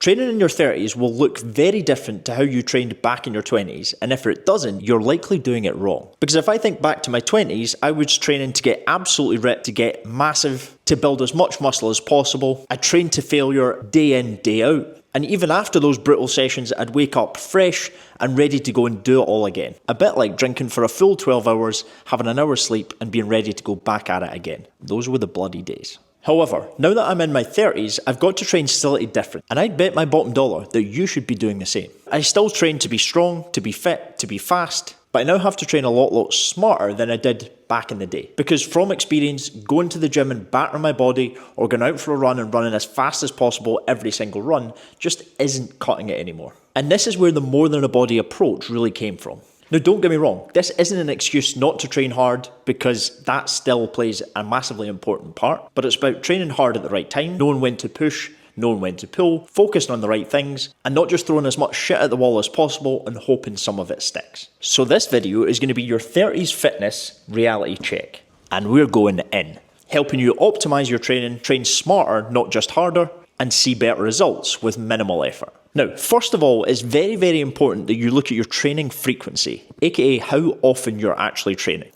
Training in your 30s will look very different to how you trained back in your 20s, and if it doesn't, you're likely doing it wrong. Because if I think back to my 20s, I was training to get absolutely ripped, to get massive, to build as much muscle as possible. I trained to failure day in, day out. And even after those brutal sessions, I'd wake up fresh and ready to go and do it all again. A bit like drinking for a full 12 hours, having an hour's sleep, and being ready to go back at it again. Those were the bloody days. However, now that I'm in my 30s, I've got to train slightly different, and I'd bet my bottom dollar that you should be doing the same. I still train to be strong, to be fit, to be fast, but I now have to train a lot smarter than I did back in the day. Because from experience, going to the gym and battering my body, or going out for a run and running as fast as possible every single run, just isn't cutting it anymore. And this is where the more than a body approach really came from. Now, don't get me wrong, this isn't an excuse not to train hard, because that still plays a massively important part, but it's about training hard at the right time, knowing when to push, knowing when to pull, focusing on the right things, and not just throwing as much shit at the wall as possible and hoping some of it sticks. So this video is going to be your 30s fitness reality check, and we're going in, helping you optimize your training, train smarter, not just harder, and see better results with minimal effort. Now, first of all, it's very important that you look at your training frequency, aka how often you're actually training.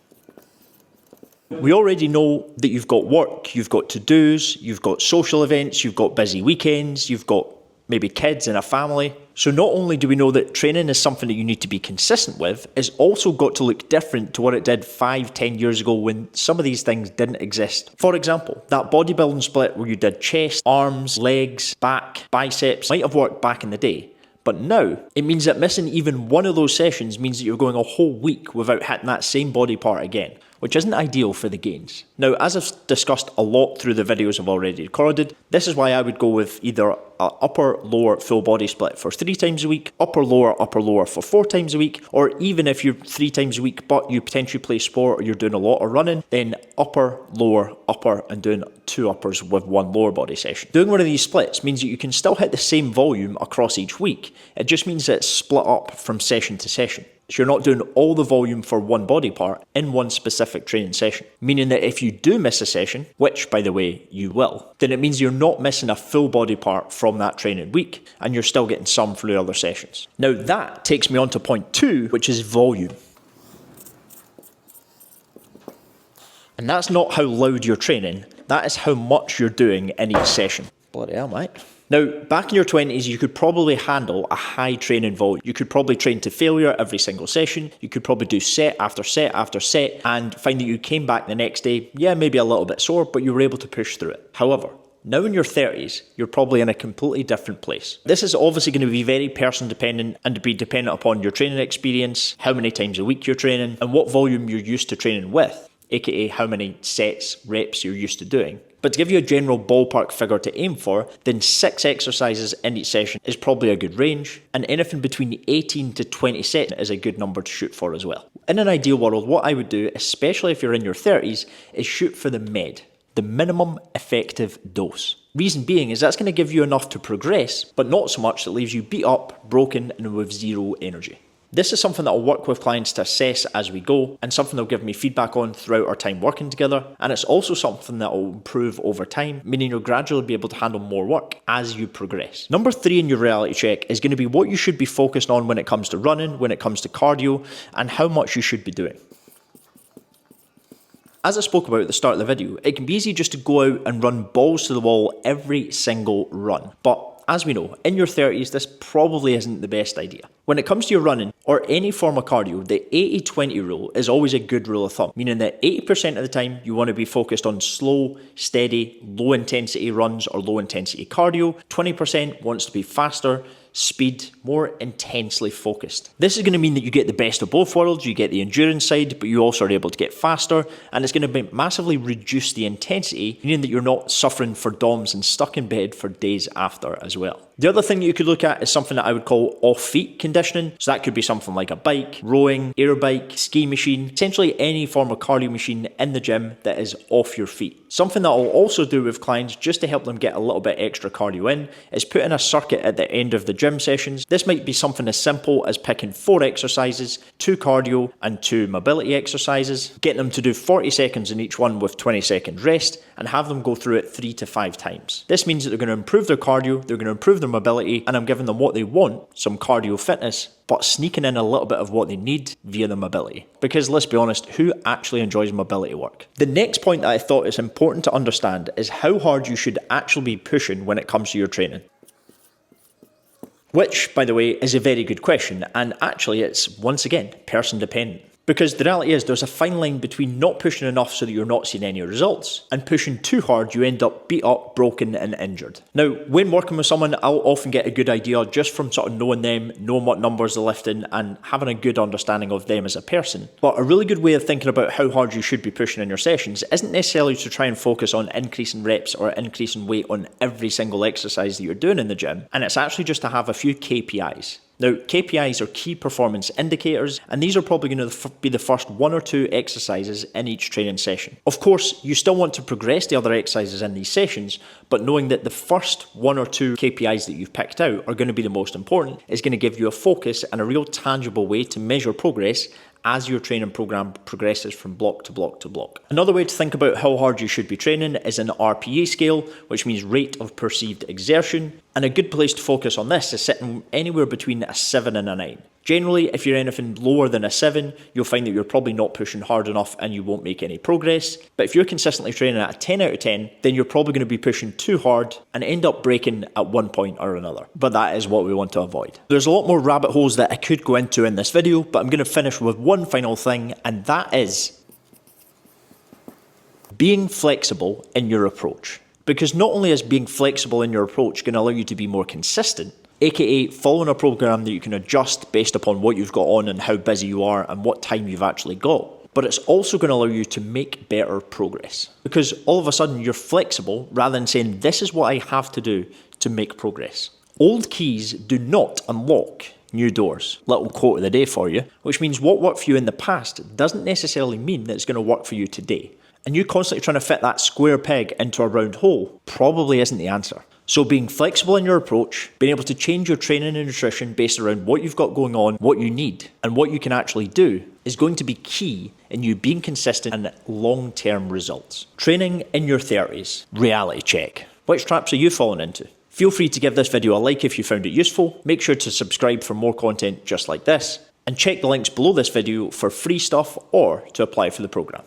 We already know that you've got work, you've got to-dos, you've got social events, you've got busy weekends, you've got maybe kids and a family. So not only do we know that training is something that you need to be consistent with, it's also got to look different to what it did 5-10 years ago when some of these things didn't exist. For example, that bodybuilding split where you did chest, arms, legs, back, biceps might have worked back in the day. But now, it means that missing even one of those sessions means that you're going a whole week without hitting that same body part again, which isn't ideal for the gains. Now, as I've discussed a lot through the videos I've already recorded, this is why I would go with either an upper-lower full body split for 3 times a week, upper-lower for 4 times a week, or even if you're 3 times a week but you potentially play sport or you're doing a lot of running, then upper, upper, and doing 2 uppers with 1 lower body session. Doing one of these splits means that you can still hit the same volume across each week. It just means that it's split up from session to session. So you're not doing all the volume for one body part in one specific training session. Meaning that if you do miss a session, which by the way you will, then it means you're not missing a full body part from that training week and you're still getting some from the other sessions. Now that takes me on to point 2, which is volume. And that's not how loud you're training, that is how much you're doing in each session. Bloody hell, mate. Now, back in your 20s, you could probably handle a high training volume. You could probably train to failure every single session. You could probably do set after set after set and find that you came back the next day, yeah, maybe a little bit sore, but you were able to push through it. However, now in your 30s, you're probably in a completely different place. This is obviously going to be very person dependent and to be dependent upon your training experience, how many times a week you're training, and what volume you're used to training with, aka how many sets, reps you're used to doing. But to give you a general ballpark figure to aim for, then 6 exercises in each session is probably a good range, and anything between 18 to 20 sets is a good number to shoot for as well. In an ideal world, what I would do, especially if you're in your 30s, is shoot for the MED, the minimum effective dose. Reason being is that's going to give you enough to progress, but not so much that leaves you beat up, broken, and with zero energy. This is something that I'll work with clients to assess as we go, and something they'll give me feedback on throughout our time working together, and it's also something that will improve over time, meaning you'll gradually be able to handle more work as you progress. Number 3 in your reality check is going to be what you should be focused on when it comes to running, when it comes to cardio, and how much you should be doing. As I spoke about at the start of the video, it can be easy just to go out and run balls to the wall every single run, but as we know, in your 30s, this probably isn't the best idea. When it comes to your running or any form of cardio, the 80-20 rule is always a good rule of thumb, meaning that 80% of the time you want to be focused on slow, steady, low intensity runs or low intensity cardio. 20% wants to be faster, speed, more intensely focused. This is going to mean that you get the best of both worlds. You get the endurance side, but you also are able to get faster, and it's going to massively reduce the intensity, meaning that you're not suffering for DOMs and stuck in bed for days after as well. The other thing that you could look at is something that I would call off-feet conditioning. So that could be something like a bike, rowing, air bike, ski machine, essentially any form of cardio machine in the gym that is off your feet. Something that I'll also do with clients just to help them get a little bit extra cardio in is put in a circuit at the end of the gym gym sessions, this might be something as simple as picking 4 exercises, 2 cardio and 2 mobility exercises, getting them to do 40 seconds in each one with 20 second rest, and have them go through it 3 to 5 times. This means that they're going to improve their cardio, they're going to improve their mobility, and I'm giving them what they want, some cardio fitness, but sneaking in a little bit of what they need via the mobility. Because let's be honest, who actually enjoys mobility work? The next point that I thought is important to understand is how hard you should actually be pushing when it comes to your training. Which, by the way, is a very good question, and actually it's, once again, person dependent. Because the reality is there's a fine line between not pushing enough so that you're not seeing any results, and pushing too hard you end up beat up, broken and injured. Now, when working with someone, I'll often get a good idea just from sort of knowing them, knowing what numbers they're lifting, and having a good understanding of them as a person. But a really good way of thinking about how hard you should be pushing in your sessions isn't necessarily to try and focus on increasing reps or increasing weight on every single exercise that you're doing in the gym, and it's actually just to have a few KPIs. Now, KPIs are key performance indicators, and these are probably going to be the first 1 or 2 exercises in each training session. Of course, you still want to progress the other exercises in these sessions, but knowing that the first 1 or 2 KPIs that you've picked out are going to be the most important is going to give you a focus and a real tangible way to measure progress as your training program progresses from block to block to block. Another way to think about how hard you should be training is an RPE scale, which means rate of perceived exertion. And a good place to focus on this is sitting anywhere between a 7 and a 9. Generally, if you're anything lower than a 7, you'll find that you're probably not pushing hard enough and you won't make any progress. But if you're consistently training at a 10 out of 10, then you're probably going to be pushing too hard and end up breaking at one point or another. But that is what we want to avoid. There's a lot more rabbit holes that I could go into in this video, but I'm going to finish with one final thing, and that is being flexible in your approach. Because not only is being flexible in your approach going to allow you to be more consistent, aka following a program that you can adjust based upon what you've got on and how busy you are and what time you've actually got, but it's also going to allow you to make better progress. Because all of a sudden you're flexible rather than saying, this is what I have to do to make progress. Old keys do not unlock new doors. Little quote of the day for you, which means what worked for you in the past doesn't necessarily mean that it's going to work for you today. And you constantly trying to fit that square peg into a round hole probably isn't the answer. So being flexible in your approach, being able to change your training and nutrition based around what you've got going on, what you need, and what you can actually do is going to be key in you being consistent and long-term results. Training in your 30s, reality check. Which traps are you falling into? Feel free to give this video a like if you found it useful. Make sure to subscribe for more content just like this, and check the links below this video for free stuff or to apply for the program.